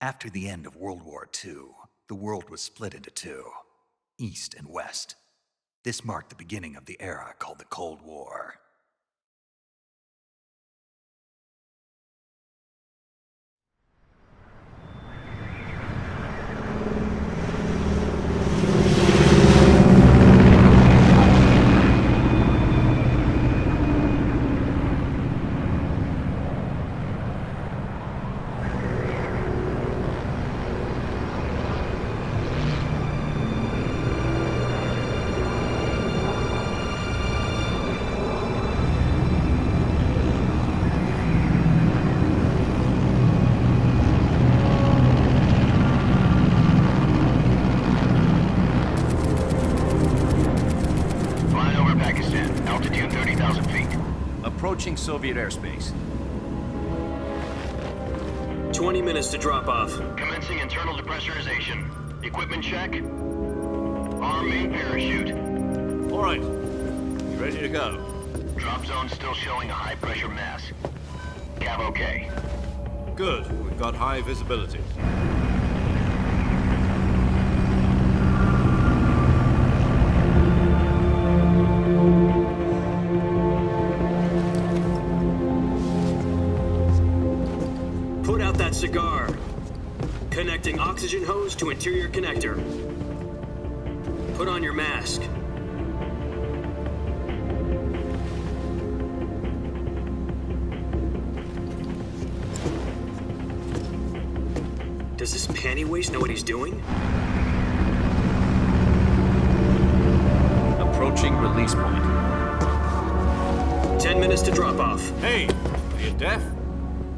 After the end of World War II, the world was split into two, East and West. This marked the beginning of the era called the Cold War. Approaching Soviet airspace. 20 minutes to drop off. Commencing internal depressurization. Equipment check. Arm main parachute. All right. You ready to go? Drop zone still showing a high pressure mass. Cav okay. Good. We've got high visibility. Put out that cigar. Connecting oxygen hose to interior connector. Put on your mask. Does this panty waste know what he's doing? Approaching release point. 10 minutes to drop off. Hey, are you deaf?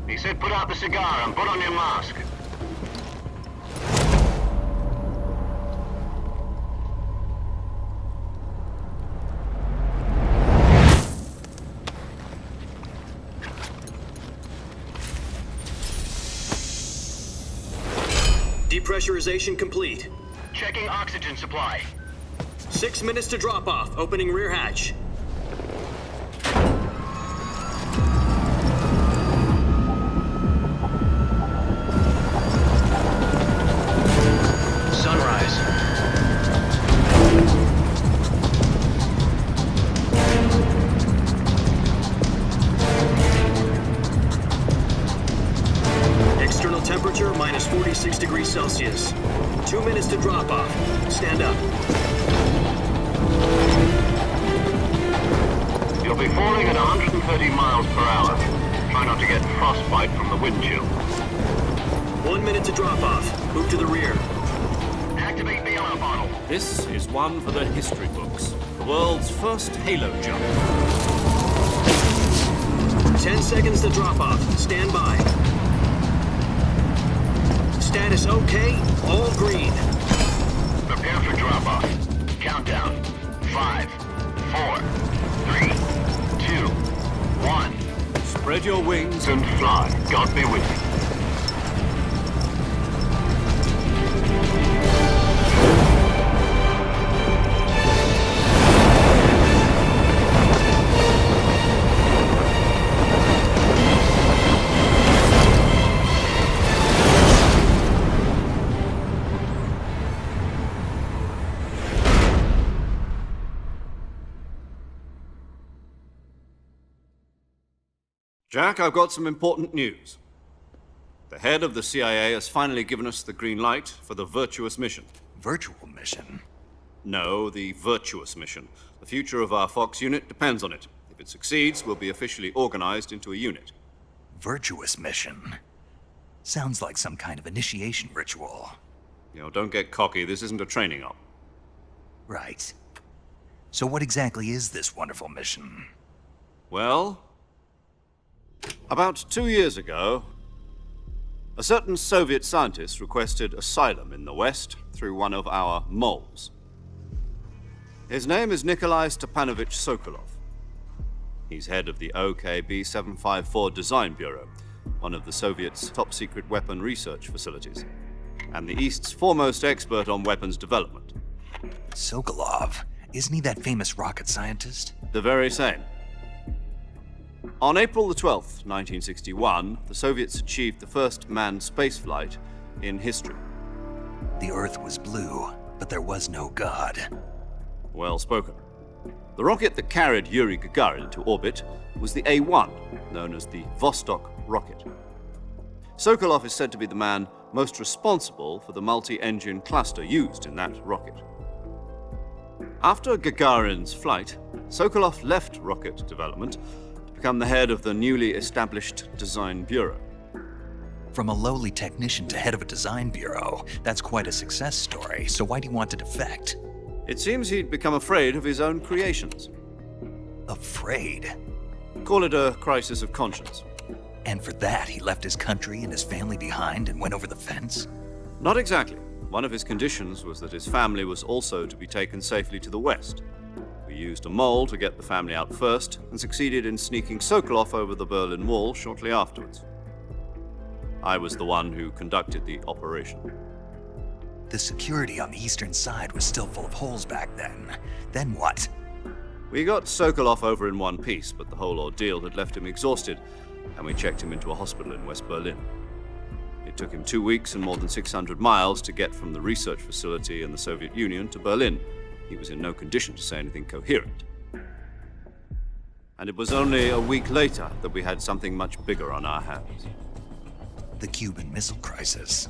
He said put out the cigar and put on your mask. Depressurization complete. Checking oxygen supply. 6 minutes to drop off. Opening rear hatch. Sunrise. External temperature minus 46 degrees Celsius. 2 minutes to drop off. Stand up. You'll be falling at 130 miles per hour. Try not to get frostbite from the wind chill. 1 minute to drop off. Move to the rear. Activate bailout bottle. This is one for the history books. The world's first halo jump. 10 seconds to drop off. Stand by. Status okay. All green. Prepare for drop-off. Countdown. 5, 4, 3, 2, 1. Spread your wings And fly. God be with you. Jack, I've got some important news. The head of the CIA has finally given us the green light for the virtuous mission. Virtual mission? No, the virtuous mission. The future of our Fox unit depends on it. If it succeeds, we'll be officially organized into a unit. Virtuous mission? Sounds like some kind of initiation ritual. You know, don't get cocky. This isn't a training op. Right. So what exactly is this wonderful mission? Well, about 2 years ago, a certain Soviet scientist requested asylum in the West through one of our moles. His name is Nikolai Stepanovich Sokolov. He's head of the OKB 754 Design Bureau, one of the Soviets' top-secret weapon research facilities, and the East's foremost expert on weapons development. Sokolov? Isn't he that famous rocket scientist? The very same. On April the 12th, 1961, the Soviets achieved the first manned spaceflight in history. The Earth was blue, but there was no God. Well spoken. The rocket that carried Yuri Gagarin to orbit was the A-1, known as the Vostok rocket. Sokolov is said to be the man most responsible for the multi-engine cluster used in that rocket. After Gagarin's flight, Sokolov left rocket development to become the head of the newly established Design Bureau. From a lowly technician to head of a design bureau, that's quite a success story, so why do you want to defect? It seems he'd become afraid of his own creations. Afraid? Call it a crisis of conscience. And for that, he left his country and his family behind and went over the fence? Not exactly. One of his conditions was that his family was also to be taken safely to the west. We used a mole to get the family out first and succeeded in sneaking Sokolov over the Berlin Wall shortly afterwards. I was the one who conducted the operation. The security on the eastern side was still full of holes back then. Then what? We got Sokolov over in one piece, but the whole ordeal had left him exhausted, and we checked him into a hospital in West Berlin. It took him 2 weeks and more than 600 miles to get from the research facility in the Soviet Union to Berlin. He was in no condition to say anything coherent. And it was only a week later that we had something much bigger on our hands. The Cuban Missile Crisis.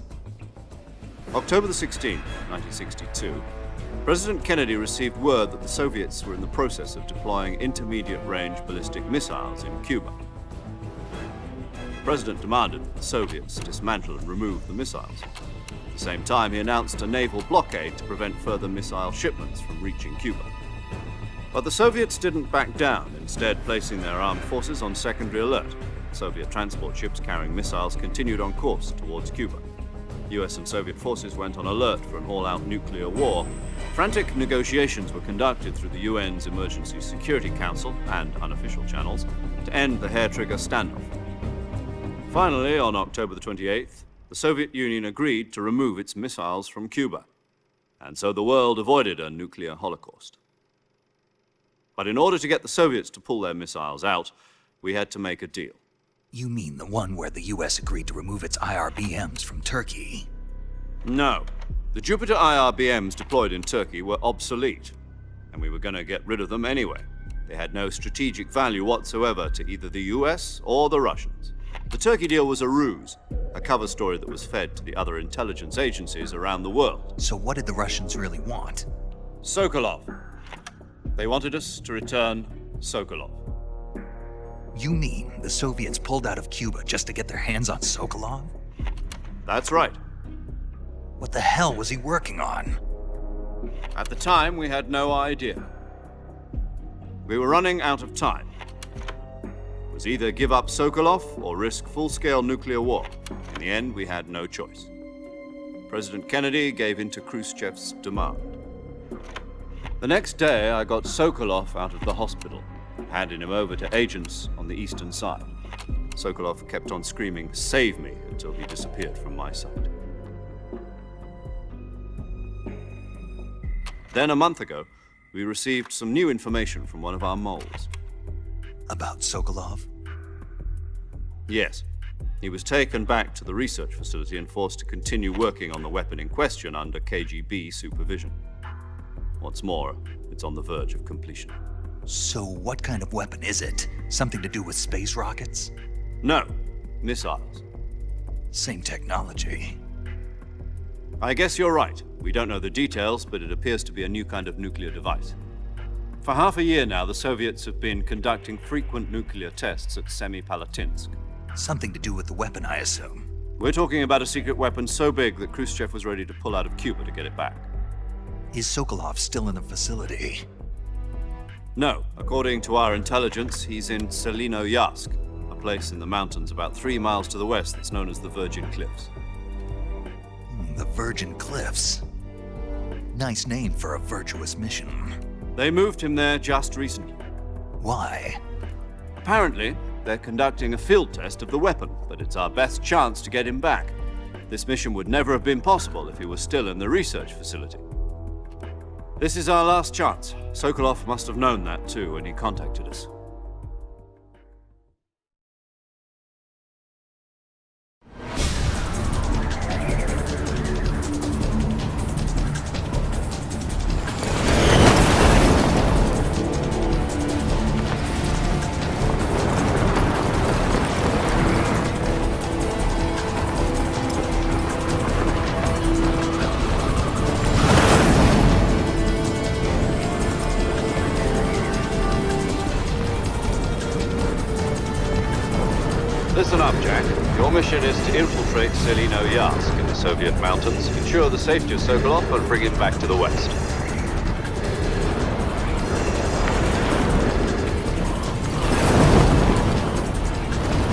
October the 16th, 1962, President Kennedy received word that the Soviets were in the process of deploying intermediate-range ballistic missiles in Cuba. The President demanded that the Soviets dismantle and remove the missiles. At the same time, he announced a naval blockade to prevent further missile shipments from reaching Cuba. But the Soviets didn't back down, instead placing their armed forces on secondary alert. Soviet transport ships carrying missiles continued on course towards Cuba. US and Soviet forces went on alert for an all-out nuclear war. Frantic negotiations were conducted through the UN's Emergency Security Council and unofficial channels to end the hair-trigger standoff. Finally, on October the 28th, the Soviet Union agreed to remove its missiles from Cuba, and so the world avoided a nuclear holocaust. But in order to get the Soviets to pull their missiles out, we had to make a deal. You mean the one where the US agreed to remove its IRBMs from Turkey? No. The Jupiter IRBMs deployed in Turkey were obsolete, and we were going to get rid of them anyway. They had no strategic value whatsoever to either the US or the Russians. The Turkey deal was a ruse, a cover story that was fed to the other intelligence agencies around the world. So what did the Russians really want? Sokolov. They wanted us to return Sokolov. You mean the Soviets pulled out of Cuba just to get their hands on Sokolov? That's right. What the hell was he working on? At the time, we had no idea. We were running out of time. It was either give up Sokolov or risk full-scale nuclear war. In the end, we had no choice. President Kennedy gave in to Khrushchev's demand. The next day, I got Sokolov out of the hospital, handing him over to agents on the eastern side. Sokolov kept on screaming, "Save me," until he disappeared from my sight. Then a month ago, we received some new information from one of our moles. About Sokolov? Yes. He was taken back to the research facility and forced to continue working on the weapon in question under KGB supervision. What's more, it's on the verge of completion. So what kind of weapon is it? Something to do with space rockets? No, missiles. Same technology. I guess you're right. We don't know the details, but it appears to be a new kind of nuclear device. For half a year now, the Soviets have been conducting frequent nuclear tests at Semipalatinsk. Something to do with the weapon, I assume. We're talking about a secret weapon so big that Khrushchev was ready to pull out of Cuba to get it back. Is Sokolov still in the facility? No. According to our intelligence, he's in Selino-Yarsk, a place in the mountains about 3 miles to the west that's known as the Virgin Cliffs. The Virgin Cliffs. Nice name for a virtuous mission. They moved him there just recently. Why? Apparently, they're conducting a field test of the weapon, but it's our best chance to get him back. This mission would never have been possible if he was still in the research facility. This is our last chance. Sokolov must have known that too when he contacted us. Listen up, Jack. Your mission is to infiltrate Selino Yask in the Soviet mountains, ensure the safety of Sokolov, and bring him back to the west.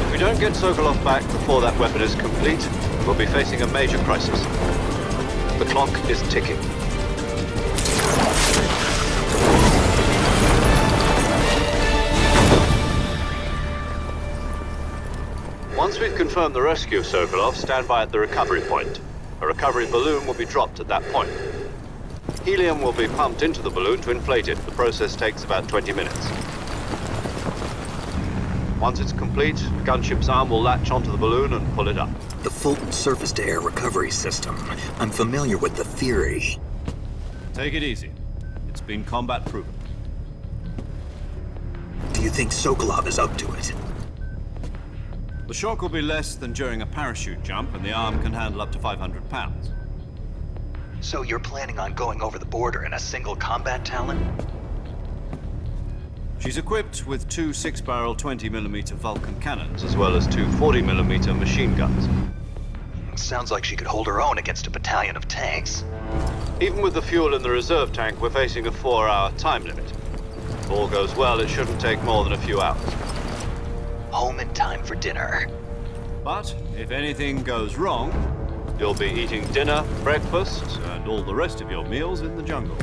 If we don't get Sokolov back before that weapon is complete, we'll be facing a major crisis. The clock is ticking. Once we've confirmed the rescue of Sokolov, stand by at the recovery point. A recovery balloon will be dropped at that point. Helium will be pumped into the balloon to inflate it. The process takes about 20 minutes. Once it's complete, the gunship's arm will latch onto the balloon and pull it up. The Fulton surface-to-air recovery system. I'm familiar with the theory. Take it easy. It's been combat proven. Do you think Sokolov is up to it? The shock will be less than during a parachute jump, and the arm can handle up to 500 pounds. So you're planning on going over the border in a single combat Talon? She's equipped with two 6-barrel 20mm Vulcan cannons, as well as two 40mm machine guns. Sounds like she could hold her own against a battalion of tanks. Even with the fuel in the reserve tank, we're facing a 4-hour time limit. If all goes well, it shouldn't take more than a few hours. Home in time for dinner. But if anything goes wrong, you'll be eating dinner, breakfast, and all the rest of your meals in the jungle.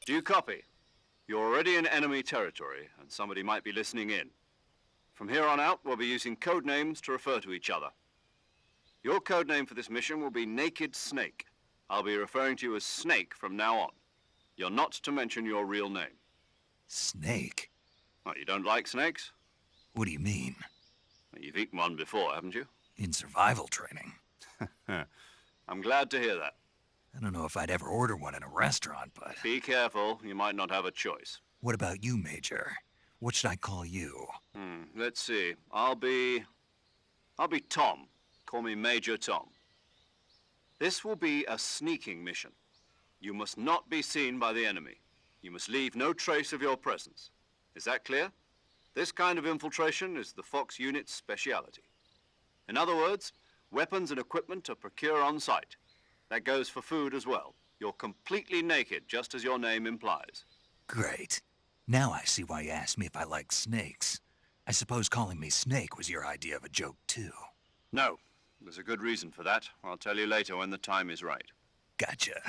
Do you copy? You're already in enemy territory, and somebody might be listening in. From here on out, we'll be using code names to refer to each other. Your code name for this mission will be Naked Snake. I'll be referring to you as Snake from now on. You're not to mention your real name. Snake? What, you don't like snakes? What do you mean? Well, you've eaten one before, haven't you? In survival training. I'm glad to hear that. I don't know if I'd ever order one in a restaurant, but... Be careful, you might not have a choice. What about you, Major? What should I call you? Let's see. I'll be Tom. Call me Major Tom. This will be a sneaking mission. You must not be seen by the enemy. You must leave no trace of your presence. Is that clear? This kind of infiltration is the Fox unit's speciality. In other words, weapons and equipment are procured on site. That goes for food as well. You're completely naked, just as your name implies. Great. Now I see why you asked me if I like snakes. I suppose calling me Snake was your idea of a joke, too. No. There's a good reason for that. I'll tell you later when the time is right. Gotcha.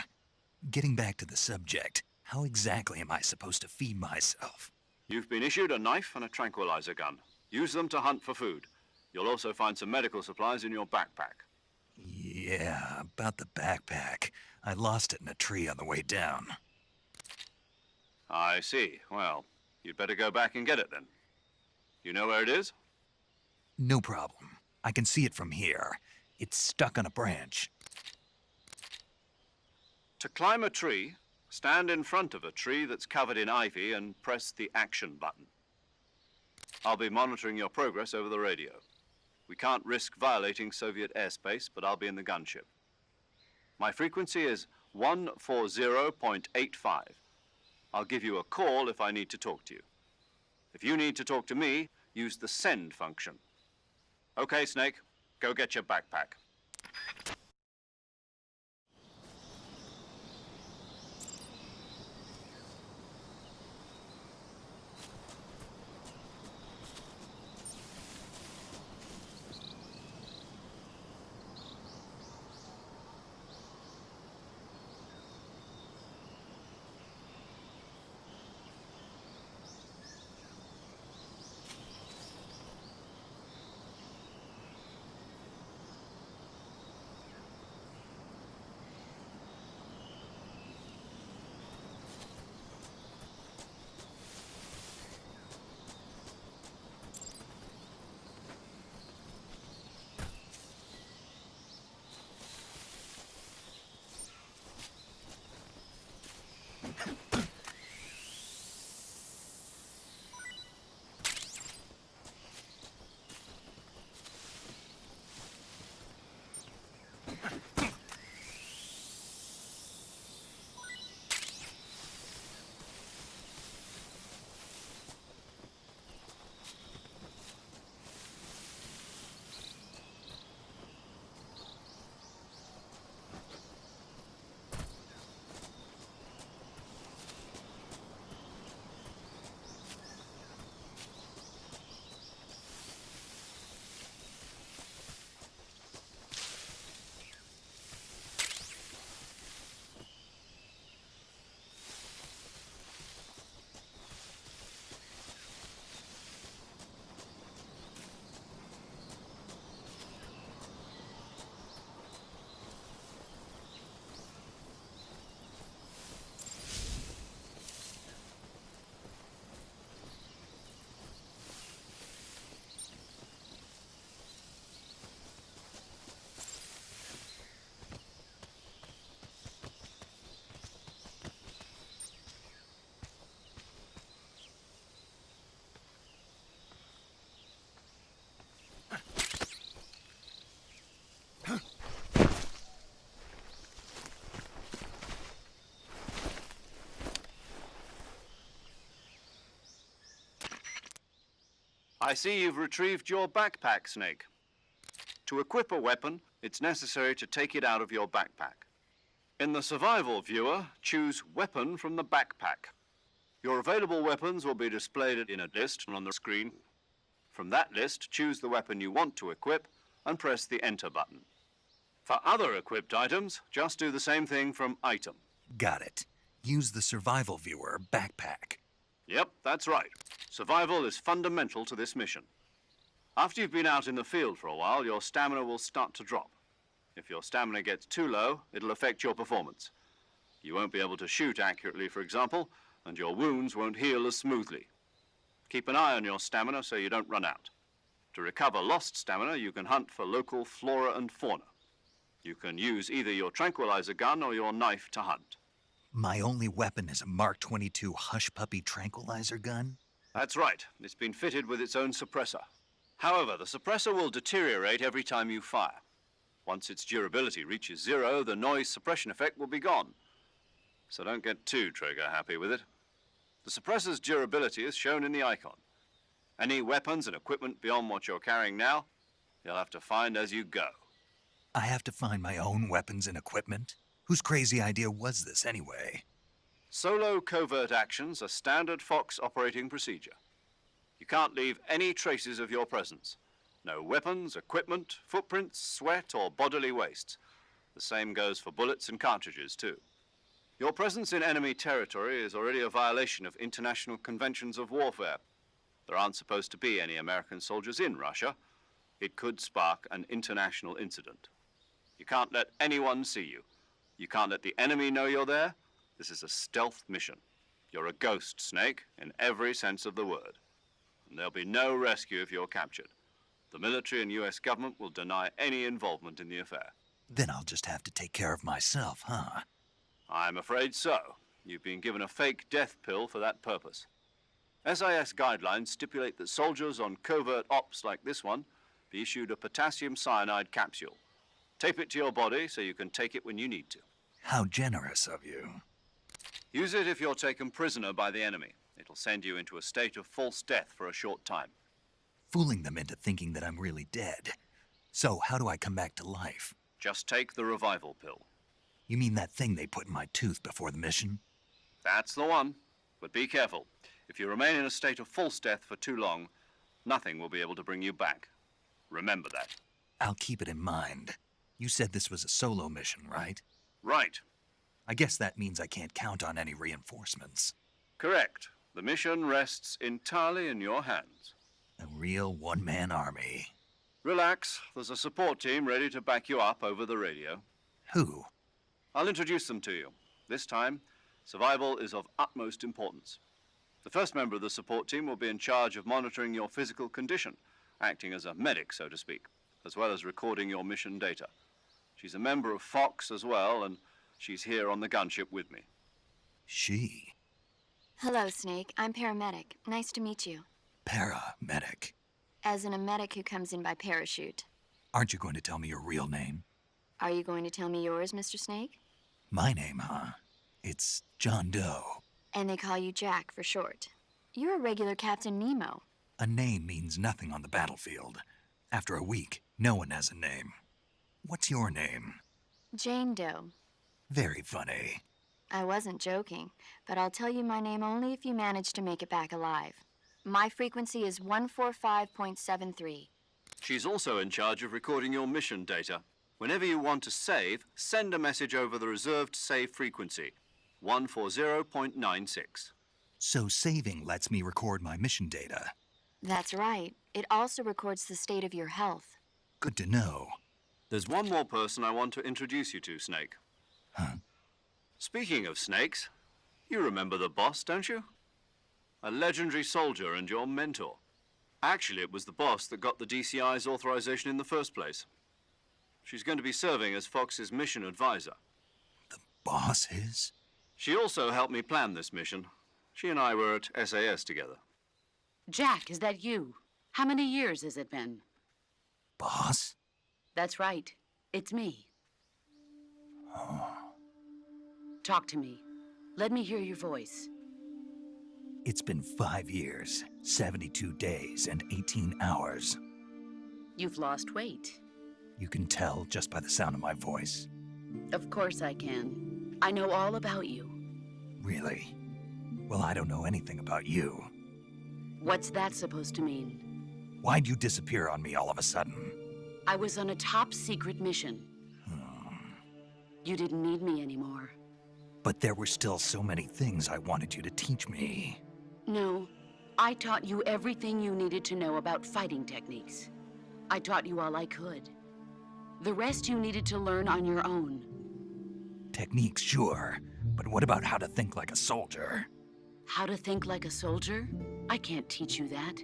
Getting back to the subject, how exactly am I supposed to feed myself? You've been issued a knife and a tranquilizer gun. Use them to hunt for food. You'll also find some medical supplies in your backpack. Yeah, about the backpack. I lost it in a tree on the way down. I see. Well, you'd better go back and get it then. You know where it is? No problem. I can see it from here. It's stuck on a branch. To climb a tree, stand in front of a tree that's covered in ivy and press the action button. I'll be monitoring your progress over the radio. We can't risk violating Soviet airspace, but I'll be in the gunship. My frequency is 140.85. I'll give you a call if I need to talk to you. If you need to talk to me, use the send function. Okay, Snake, go get your backpack. I see you've retrieved your backpack, Snake. To equip a weapon, it's necessary to take it out of your backpack. In the survival viewer, choose Weapon from the backpack. Your available weapons will be displayed in a list on the screen. From that list, choose the weapon you want to equip and press the Enter button. For other equipped items, just do the same thing from Item. Got it. Use the survival viewer backpack. Yep, that's right. Survival is fundamental to this mission. After you've been out in the field for a while, your stamina will start to drop. If your stamina gets too low, it'll affect your performance. You won't be able to shoot accurately, for example, and your wounds won't heal as smoothly. Keep an eye on your stamina so you don't run out. To recover lost stamina, you can hunt for local flora and fauna. You can use either your tranquilizer gun or your knife to hunt. My only weapon is a Mark 22 Hush Puppy tranquilizer gun? That's right. It's been fitted with its own suppressor. However, the suppressor will deteriorate every time you fire. Once its durability reaches 0, the noise suppression effect will be gone. So don't get too trigger-happy with it. The suppressor's durability is shown in the icon. Any weapons and equipment beyond what you're carrying now, you'll have to find as you go. I have to find my own weapons and equipment? Whose crazy idea was this anyway? Solo covert actions are standard Fox operating procedure. You can't leave any traces of your presence. No weapons, equipment, footprints, sweat, or bodily waste. The same goes for bullets and cartridges, too. Your presence in enemy territory is already a violation of international conventions of warfare. There aren't supposed to be any American soldiers in Russia. It could spark an international incident. You can't let anyone see you. You can't let the enemy know you're there. This is a stealth mission. You're a ghost, Snake, in every sense of the word. And there'll be no rescue if you're captured. The military and US government will deny any involvement in the affair. Then I'll just have to take care of myself, huh? I'm afraid so. You've been given a fake death pill for that purpose. SAS guidelines stipulate that soldiers on covert ops like this one be issued a potassium cyanide capsule. Tape it to your body so you can take it when you need to. How generous of you. Use it if you're taken prisoner by the enemy. It'll send you into a state of false death for a short time. Fooling them into thinking that I'm really dead. So, how do I come back to life? Just take the revival pill. You mean that thing they put in my tooth before the mission? That's the one. But be careful. If you remain in a state of false death for too long, nothing will be able to bring you back. Remember that. I'll keep it in mind. You said this was a solo mission, right? Right. I guess that means I can't count on any reinforcements. Correct. The mission rests entirely in your hands. A real one-man army. Relax. There's a support team ready to back you up over the radio. Who? I'll introduce them to you. This time, survival is of utmost importance. The first member of the support team will be in charge of monitoring your physical condition, acting as a medic, so to speak, as well as recording your mission data. She's a member of Fox as well, and she's here on the gunship with me. She? Hello, Snake. I'm paramedic. Nice to meet you. Paramedic. As in a medic who comes in by parachute. Aren't you going to tell me your real name? Are you going to tell me yours, Mr. Snake? My name, huh? It's John Doe. And they call you Jack for short. You're a regular Captain Nemo. A name means nothing on the battlefield. After a week, no one has a name. What's your name? Jane Doe. Very funny. I wasn't joking, but I'll tell you my name only if you manage to make it back alive. My frequency is 145.73. She's also in charge of recording your mission data. Whenever you want to save, send a message over the reserved save frequency, 140.96. So saving lets me record my mission data. That's right. It also records the state of your health. Good to know. There's one more person I want to introduce you to, Snake. Huh? Speaking of snakes, you remember the boss, don't you? A legendary soldier and your mentor. Actually, it was the boss that got the DCI's authorization in the first place. She's going to be serving as Fox's mission advisor. The boss is? She also helped me plan this mission. She and I were at SAS together. Jack, is that you? How many years has it been? Boss? That's right. It's me. Talk to me. Let me hear your voice. It's been 5 years, 72 days, and 18 hours. You've lost weight. You can tell just by the sound of my voice. Of course I can. I know all about you. Really? Well, I don't know anything about you. What's that supposed to mean? Why'd you disappear on me all of a sudden? I was on a top-secret mission. You didn't need me anymore. But there were still so many things I wanted you to teach me. No, I taught you everything you needed to know about fighting techniques. I taught you all I could. The rest you needed to learn on your own. Techniques, sure. But what about how to think like a soldier? How to think like a soldier? I can't teach you that.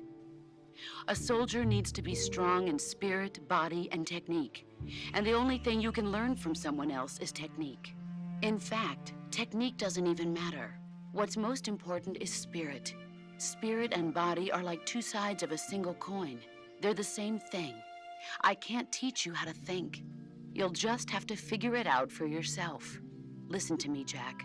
A soldier needs to be strong in spirit, body, and technique. And the only thing you can learn from someone else is technique. In fact, technique doesn't even matter. What's most important is spirit. Spirit and body are like two sides of a single coin. They're the same thing. I can't teach you how to think. You'll just have to figure it out for yourself. Listen to me, Jack.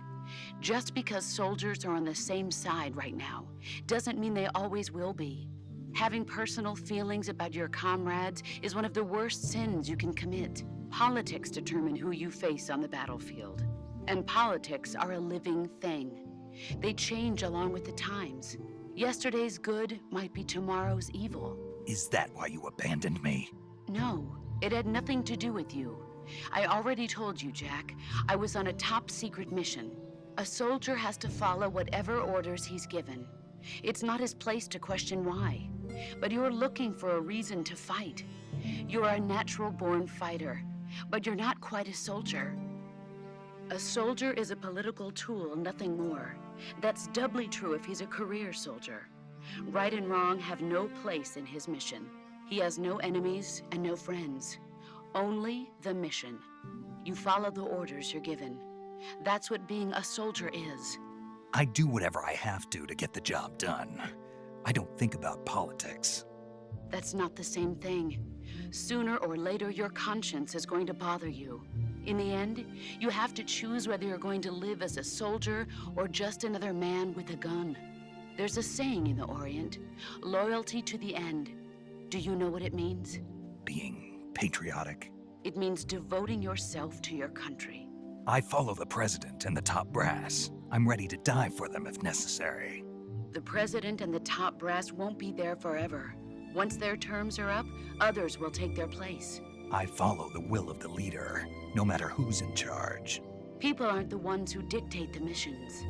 Just because soldiers are on the same side right now doesn't mean they always will be. Having personal feelings about your comrades is one of the worst sins you can commit. Politics determine who you face on the battlefield. And politics are a living thing. They change along with the times. Yesterday's good might be tomorrow's evil. Is that why you abandoned me? No, it had nothing to do with you. I already told you, Jack. I was on a top-secret mission. A soldier has to follow whatever orders he's given. It's not his place to question why. But you're looking for a reason to fight. You're a natural-born fighter, but you're not quite a soldier. A soldier is a political tool, nothing more. That's doubly true if he's a career soldier. Right and wrong have no place in his mission. He has no enemies and no friends. Only the mission. You follow the orders you're given. That's what being a soldier is. I do whatever I have to get the job done. I don't think about politics. That's not the same thing. Sooner or later, your conscience is going to bother you. In the end, you have to choose whether you're going to live as a soldier or just another man with a gun. There's a saying in the Orient, loyalty to the end. Do you know what it means? Being patriotic. It means devoting yourself to your country. I follow the president and the top brass. I'm ready to die for them if necessary. The president and the top brass won't be there forever. Once their terms are up, others will take their place. I follow the will of the leader, no matter who's in charge. People aren't the ones who dictate the missions.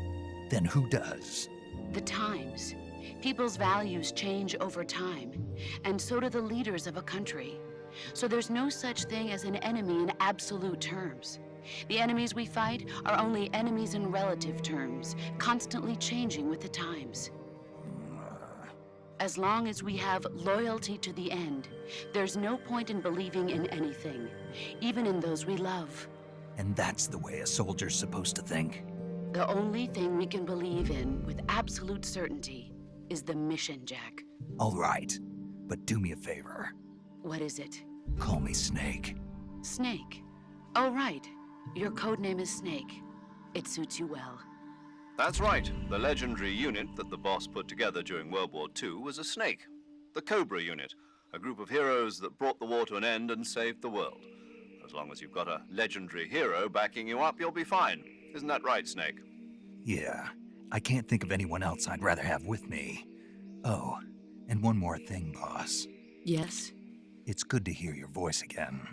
Then who does? The times. People's values change over time, and so do the leaders of a country. So there's no such thing as an enemy in absolute terms. The enemies we fight are only enemies in relative terms, constantly changing with the times. As long as we have loyalty to the end, there's no point in believing in anything, even in those we love. And that's the way a soldier's supposed to think? The only thing we can believe in with absolute certainty is the mission, Jack. All right, but do me a favor. What is it? Call me Snake. Snake. Oh, right. Your codename is Snake. It suits you well. That's right. The legendary unit that the boss put together during World War II was a snake. The Cobra unit, a group of heroes that brought the war to an end and saved the world. As long as you've got a legendary hero backing you up, you'll be fine. Isn't that right, Snake? Yeah, I can't think of anyone else I'd rather have with me. Oh, and one more thing, boss. Yes? It's good to hear your voice again.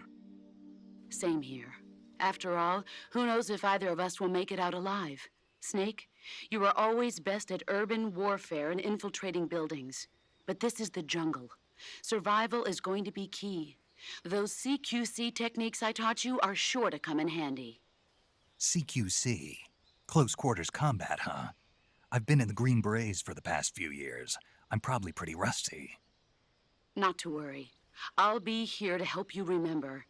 Same here. After all, who knows if either of us will make it out alive? Snake, you are always best at urban warfare and infiltrating buildings. But this is the jungle. Survival is going to be key. Those CQC techniques I taught you are sure to come in handy. CQC? Close quarters combat, huh? I've been in the Green Berets for the past few years. I'm probably pretty rusty. Not to worry. I'll be here to help you remember.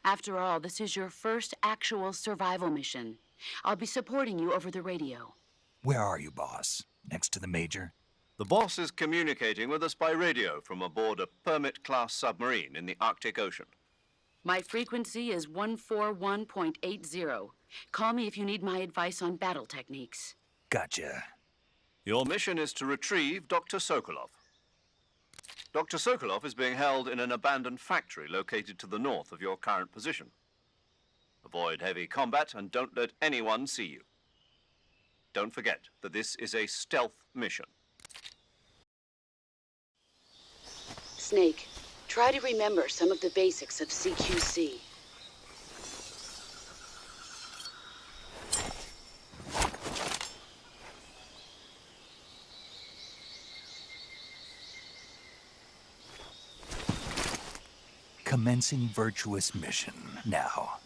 After all, this is your first actual survival mission. I'll be supporting you over the radio. Where are you, boss? Next to the Major? The boss is communicating with us by radio from aboard a Permit-class submarine in the Arctic Ocean. My frequency is 141.80. Call me if you need my advice on battle techniques. Gotcha. Your mission is to retrieve Dr. Sokolov. Dr. Sokolov is being held in an abandoned factory located to the north of your current position. Avoid heavy combat and don't let anyone see you. Don't forget that this is a stealth mission. Snake, try to remember some of the basics of CQC. Commencing virtuous mission now.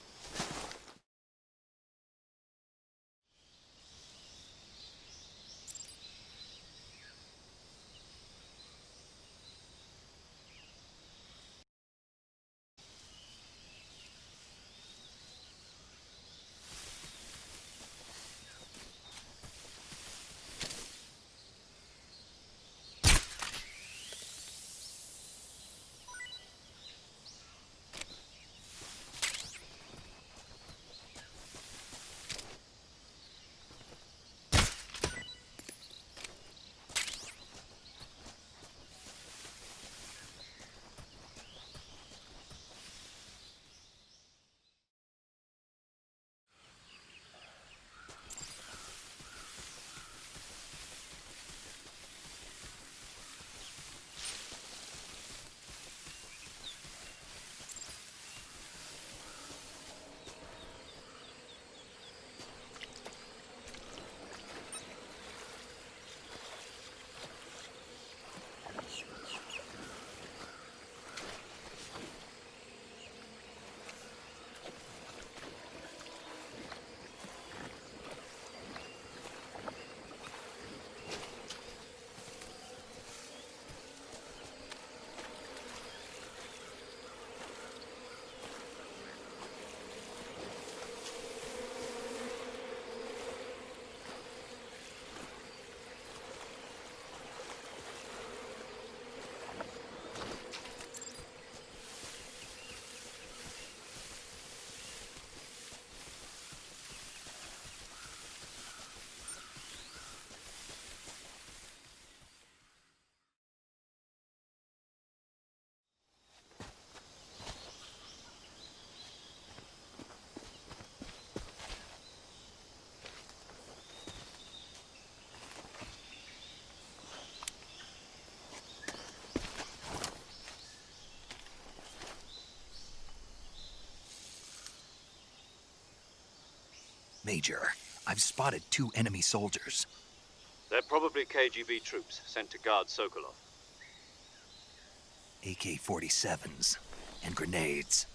Major, I've spotted 2 enemy soldiers. They're probably KGB troops sent to guard Sokolov. AK-47s and grenades.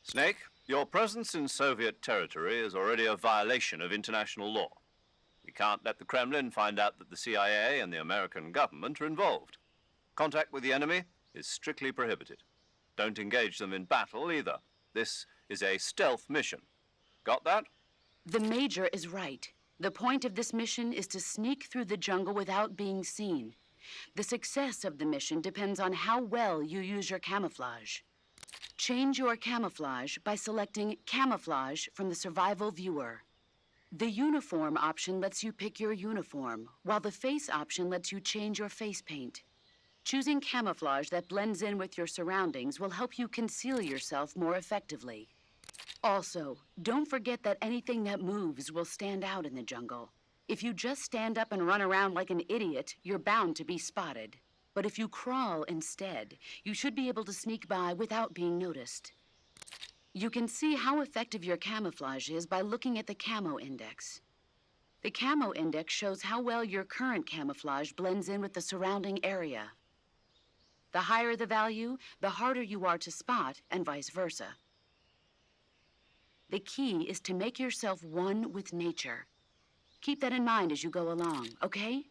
Snake, your presence in Soviet territory is already a violation of international law. We can't let the Kremlin find out that the CIA and the American government are involved. Contact with the enemy is strictly prohibited. Don't engage them in battle either. This is a stealth mission. Got that? The Major is right. The point of this mission is to sneak through the jungle without being seen. The success of the mission depends on how well you use your camouflage. Change your camouflage by selecting Camouflage from the Survival Viewer. The Uniform option lets you pick your uniform, while the Face option lets you change your face paint. Choosing camouflage that blends in with your surroundings will help you conceal yourself more effectively. Also, don't forget that anything that moves will stand out in the jungle. If you just stand up and run around like an idiot, you're bound to be spotted. But if you crawl instead, you should be able to sneak by without being noticed. You can see how effective your camouflage is by looking at the Camo Index. The Camo Index shows how well your current camouflage blends in with the surrounding area. The higher the value, the harder you are to spot, and vice versa. The key is to make yourself one with nature. Keep that in mind as you go along, okay?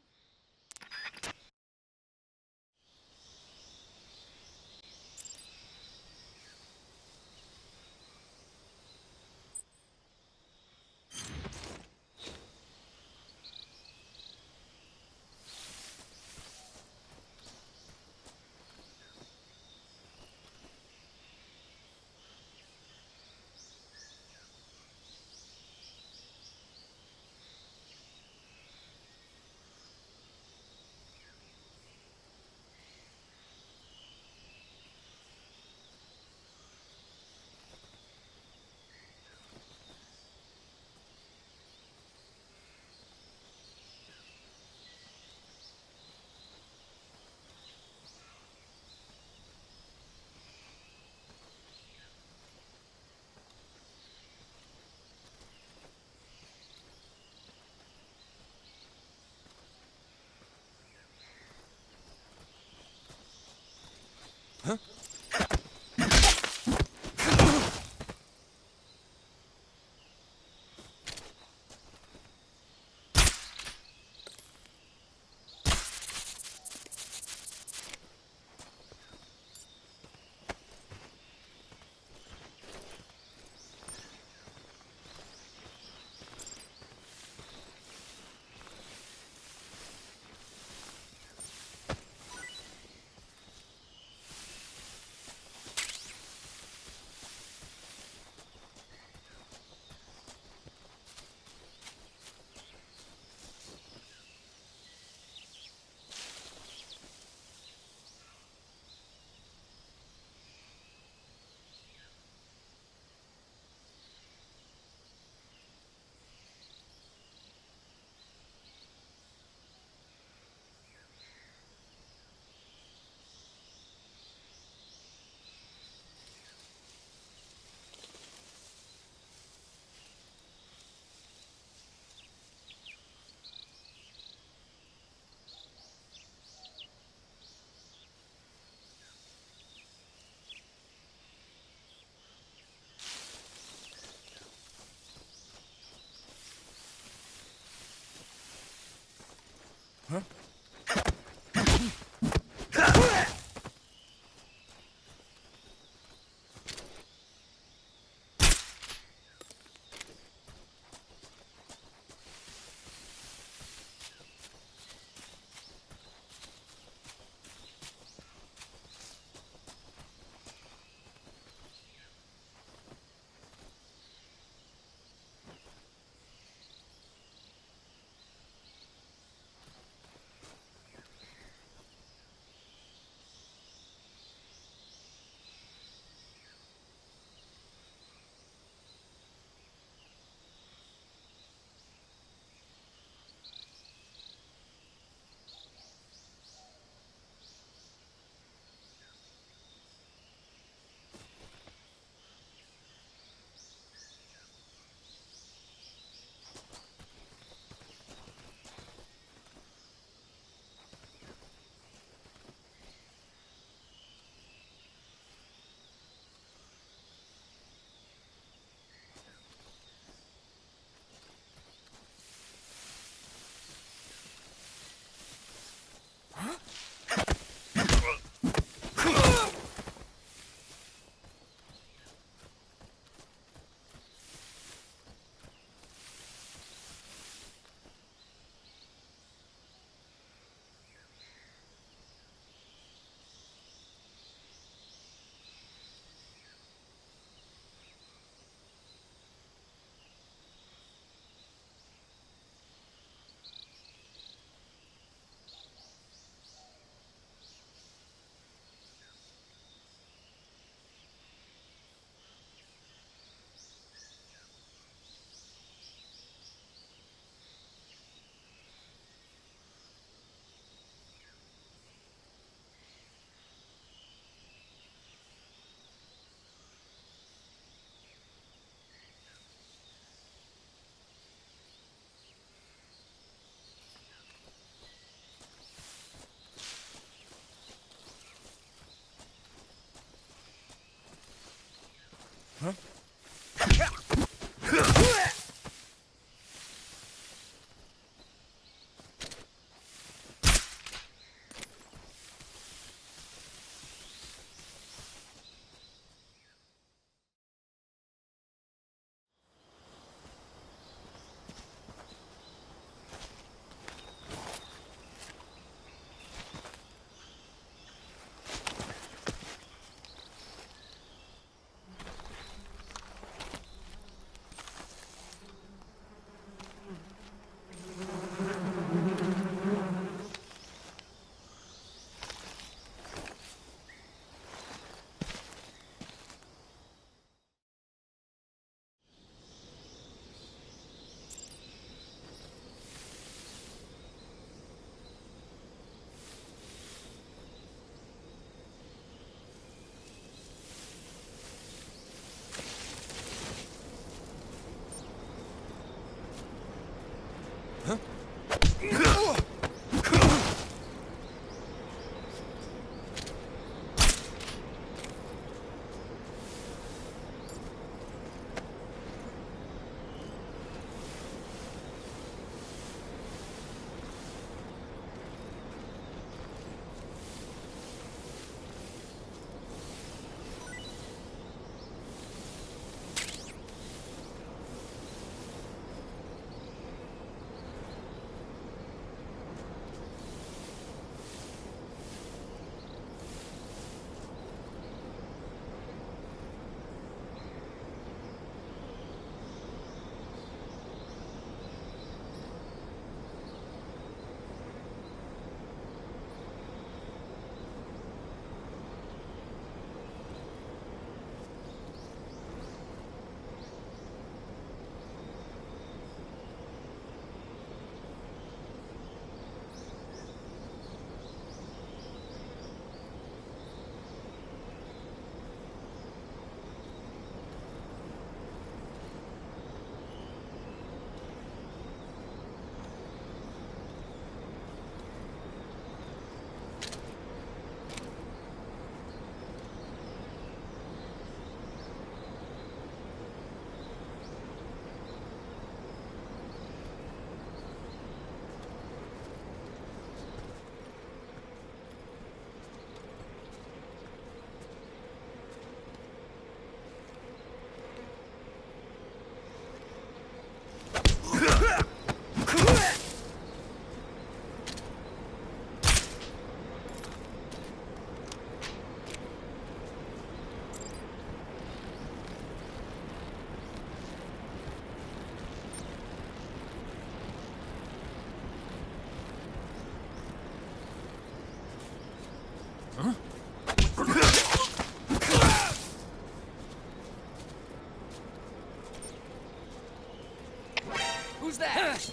Who's that?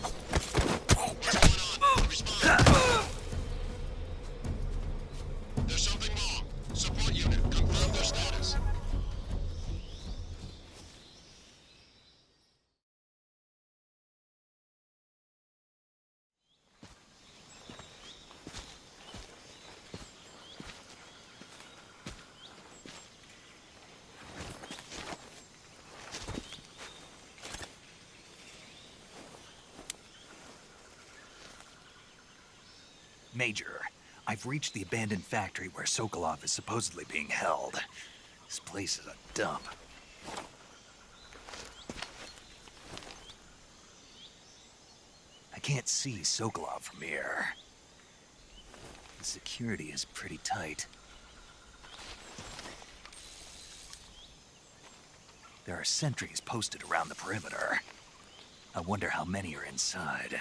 There's something wrong. Support unit, confirm their status. Major, I've reached the abandoned factory where Sokolov is supposedly being held. This place is a dump. I can't see Sokolov from here. The security is pretty tight. There are sentries posted around the perimeter. I wonder how many are inside.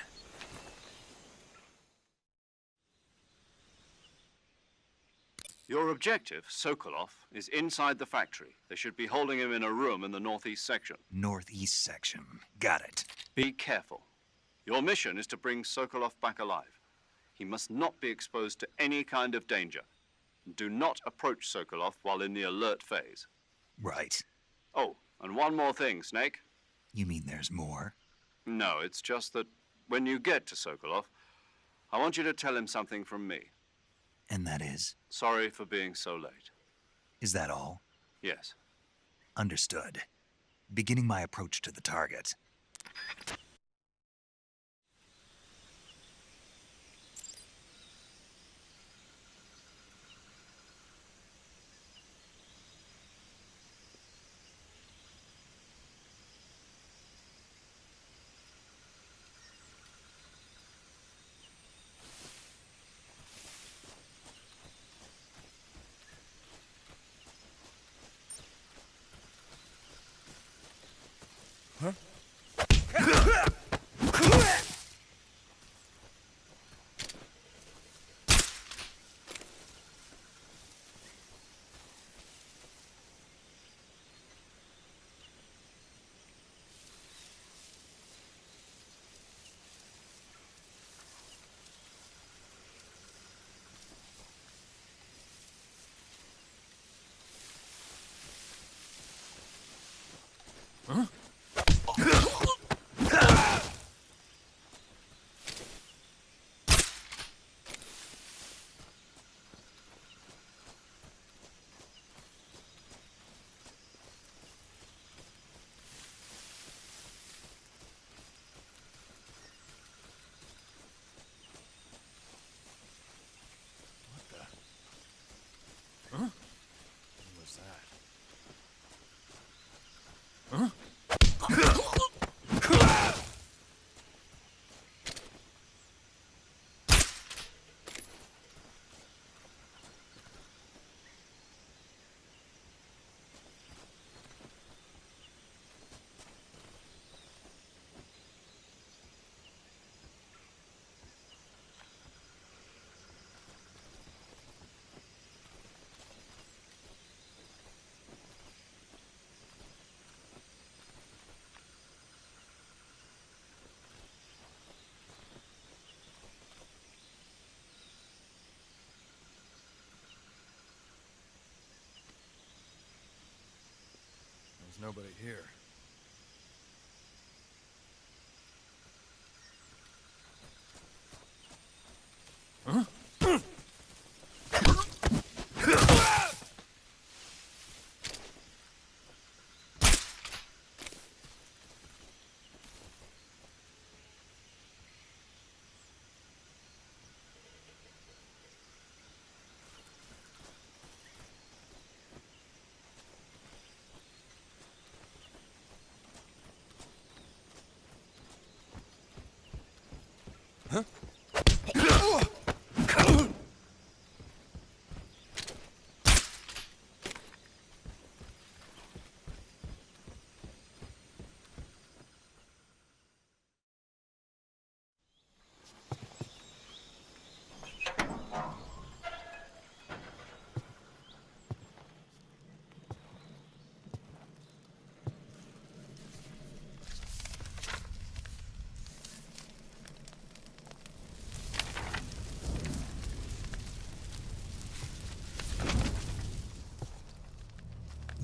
Your objective, Sokolov, is inside the factory. They should be holding him in a room in the northeast section. Northeast section. Got it. Be careful. Your mission is to bring Sokolov back alive. He must not be exposed to any kind of danger. Do not approach Sokolov while in the alert phase. Right. Oh, and one more thing, Snake. You mean there's more? No, it's just that when you get to Sokolov, I want you to tell him something from me. And that is? Sorry for being so late. Is that all? Yes. Understood. Beginning my approach to the target. There's nobody here.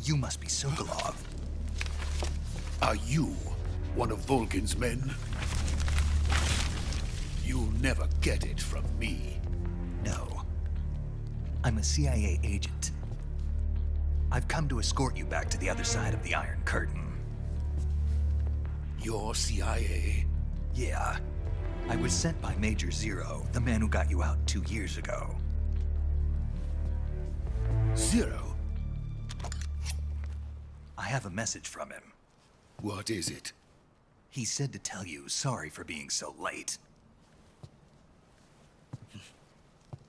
You must be Sokolov. Are you one of Volgin's men? You'll never get it from me. No. I'm a CIA agent. I've come to escort you back to the other side of the Iron Curtain. You're CIA? Yeah. I was sent by Major Zero, the man who got you out 2 years ago. Zero? I have a message from him. What is it? He said to tell you sorry for being so late.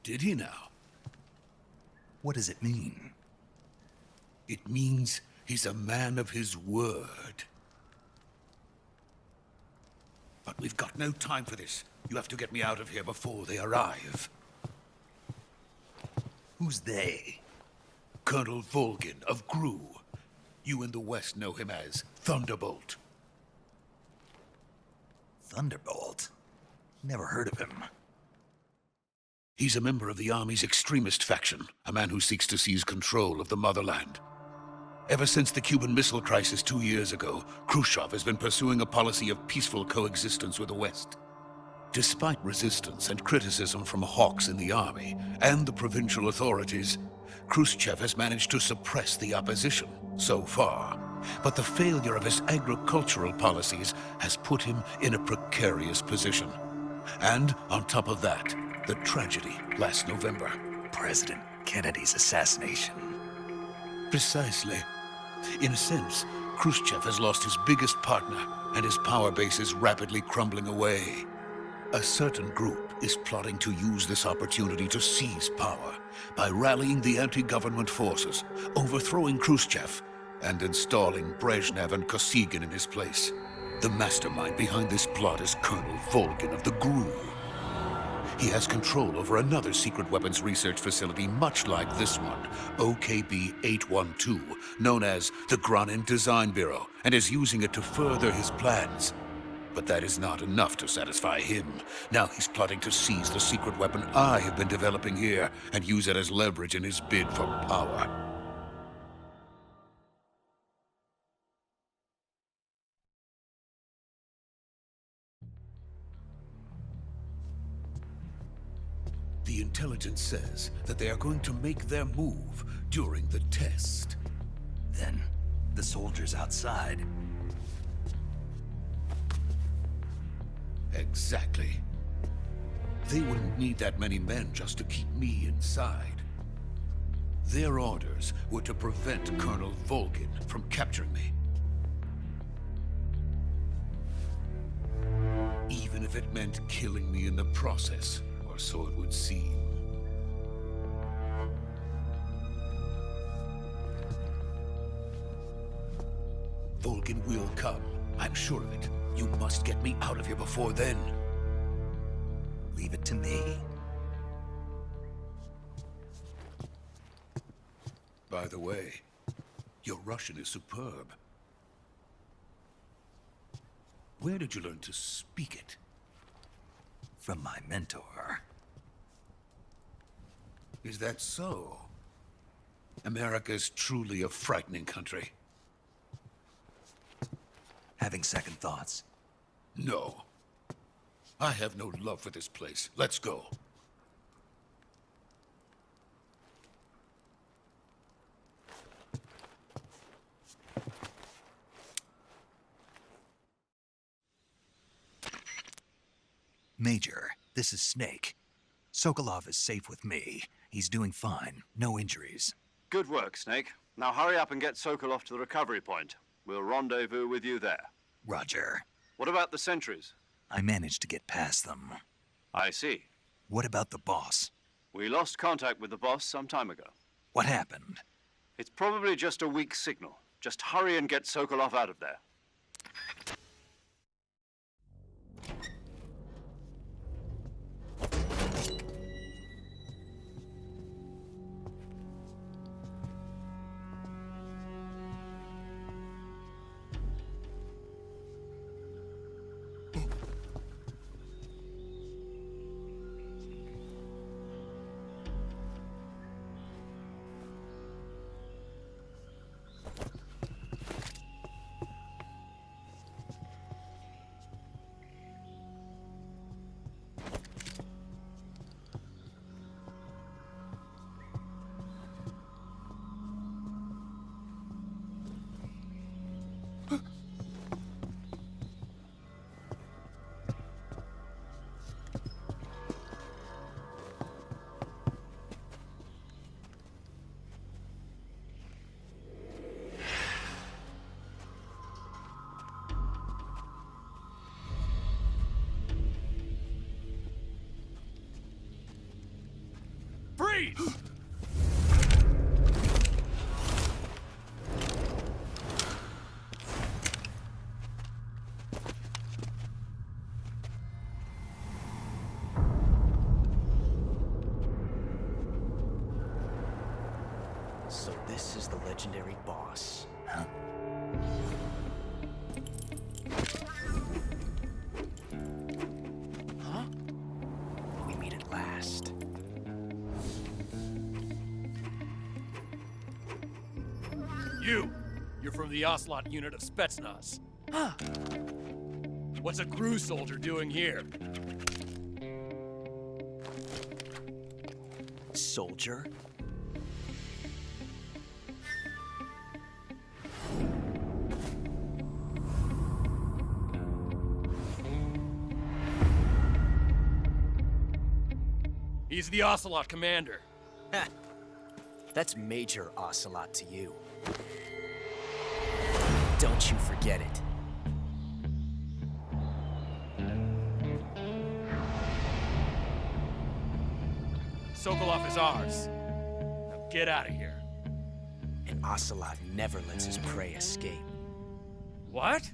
Did he now? What does it mean? It means he's a man of his word. But we've got no time for this. You have to get me out of here before they arrive. Who's they? Colonel Volgin of Gru. You in the West know him as Thunderbolt. Thunderbolt? Never heard of him. He's a member of the Army's extremist faction, a man who seeks to seize control of the motherland. Ever since the Cuban Missile Crisis 2 years ago, Khrushchev has been pursuing a policy of peaceful coexistence with the West. Despite resistance and criticism from hawks in the Army and the provincial authorities, Khrushchev has managed to suppress the opposition. so far. But the failure of his agricultural policies has put him in a precarious position. And on top of that, the tragedy last November. President Kennedy's assassination. Precisely. In a sense, Khrushchev has lost his biggest partner, and his power base is rapidly crumbling away. A certain group is plotting to use this opportunity to seize power by rallying the anti-government forces, overthrowing Khrushchev, and installing Brezhnev and Kosygin in his place. The mastermind behind this plot is Colonel Volgin of the GRU. He has control over another secret weapons research facility much like this one, OKB-812, known as the Granin Design Bureau, and is using it to further his plans. But that is not enough to satisfy him. Now he's plotting to seize the secret weapon I have been developing here and use it as leverage in his bid for power. The intelligence says that they are going to make their move during the test. Then, the soldiers outside. Exactly. They wouldn't need that many men just to keep me inside. Their orders were to prevent Colonel Volgin from capturing me. Even if it meant killing me in the process, or so it would seem. Volgin will come. I'm sure of it. You must get me out of here before then. Leave it to me. By the way, your Russian is superb. Where did you learn to speak it? From my mentor. Is that so? America is truly a frightening country. Having second thoughts. No. I have no love for this place. Let's go. Major, this is Snake. Sokolov is safe with me. He's doing fine. No injuries. Good work, Snake. Now hurry up and get Sokolov to the recovery point. We'll rendezvous with you there. Roger. What about the sentries? I managed to get past them. I see. What about the boss? We lost contact with the boss some time ago. What happened? It's probably just a weak signal. Just hurry and get Sokolov out of there. Freeze! So this is the legendary boss. Huh? Huh? We meet at last. You're from the Ocelot unit of Spetsnaz. Huh. What's a GRU soldier doing here? Soldier? He's the Ocelot commander. Ha! That's Major Ocelot to you. Don't you forget it. Sokolov is ours. Now get out of here. And Ocelot never lets his prey escape. What?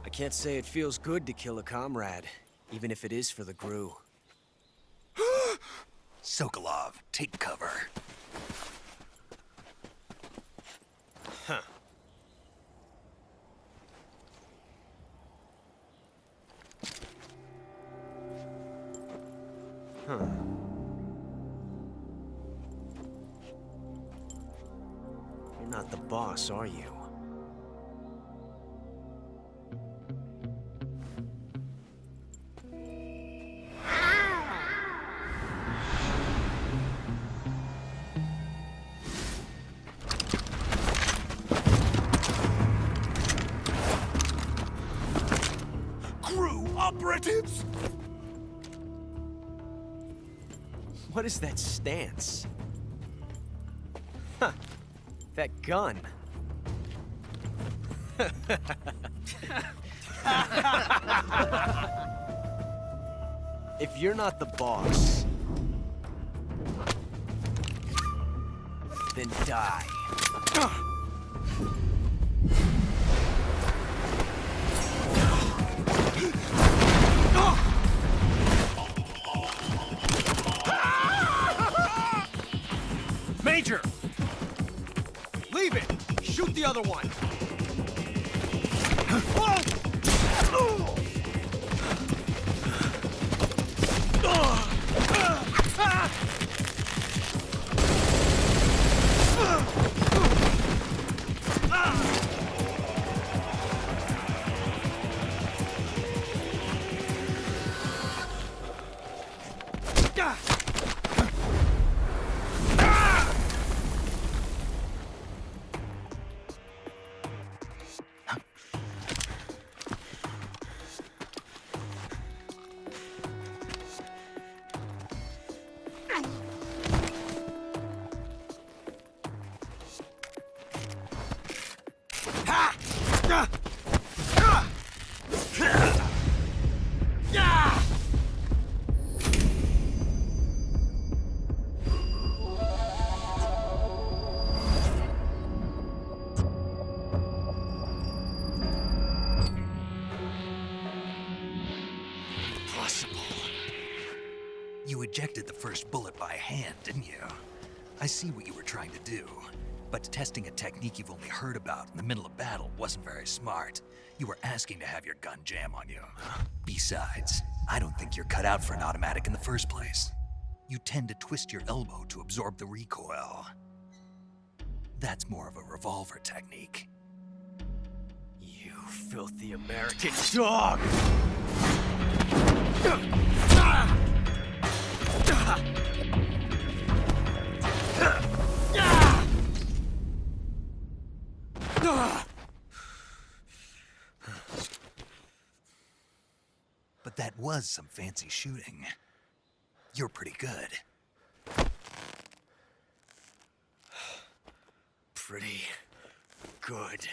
I can't say it feels good to kill a comrade, even if it is for the Gru. Sokolov, take cover. Huh. Huh. You're not the boss, are you? Crew operatives! What is that stance? Huh. That gun. If you're not the boss, then die. Major! Leave it! Shoot the other one! You ejected the first bullet by hand, didn't you? I see what you were trying to do. But testing a technique you've only heard about in the middle of battle wasn't very smart. You were asking to have your gun jam on you. Besides, I don't think you're cut out for an automatic in the first place. You tend to twist your elbow to absorb the recoil. That's more of a revolver technique. You filthy American dog! But that was some fancy shooting. You're pretty good. Pretty good.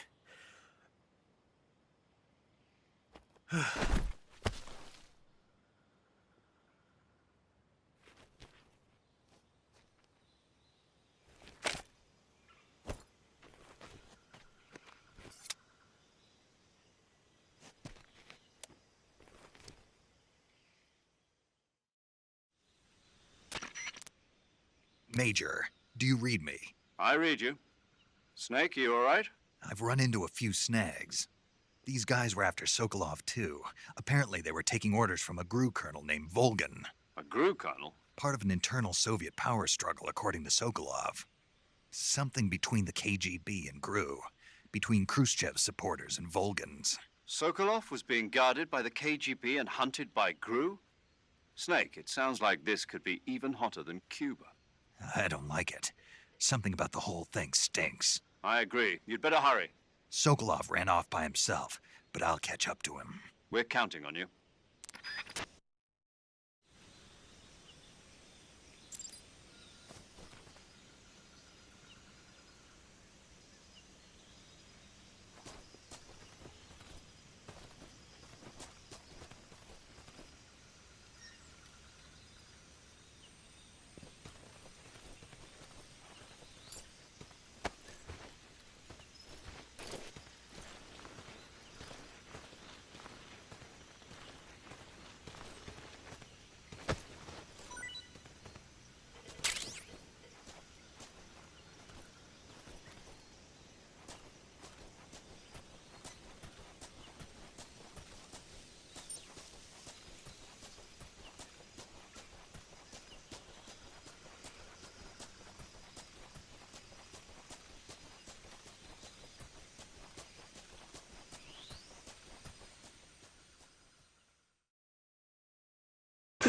Major, do you read me? I read you. Snake, you all right? I've run into a few snags. These guys were after Sokolov too. Apparently they were taking orders from a GRU colonel named Volgan. A GRU colonel? Part of an internal Soviet power struggle, according to Sokolov. Something between the KGB and GRU. Between Khrushchev's supporters and Volgan's. Sokolov was being guarded by the KGB and hunted by GRU? Snake, it sounds like this could be even hotter than Cuba. I don't like it. Something about the whole thing stinks. I agree. You'd better hurry. Sokolov ran off by himself, but I'll catch up to him. We're counting on you.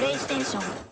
PlayStation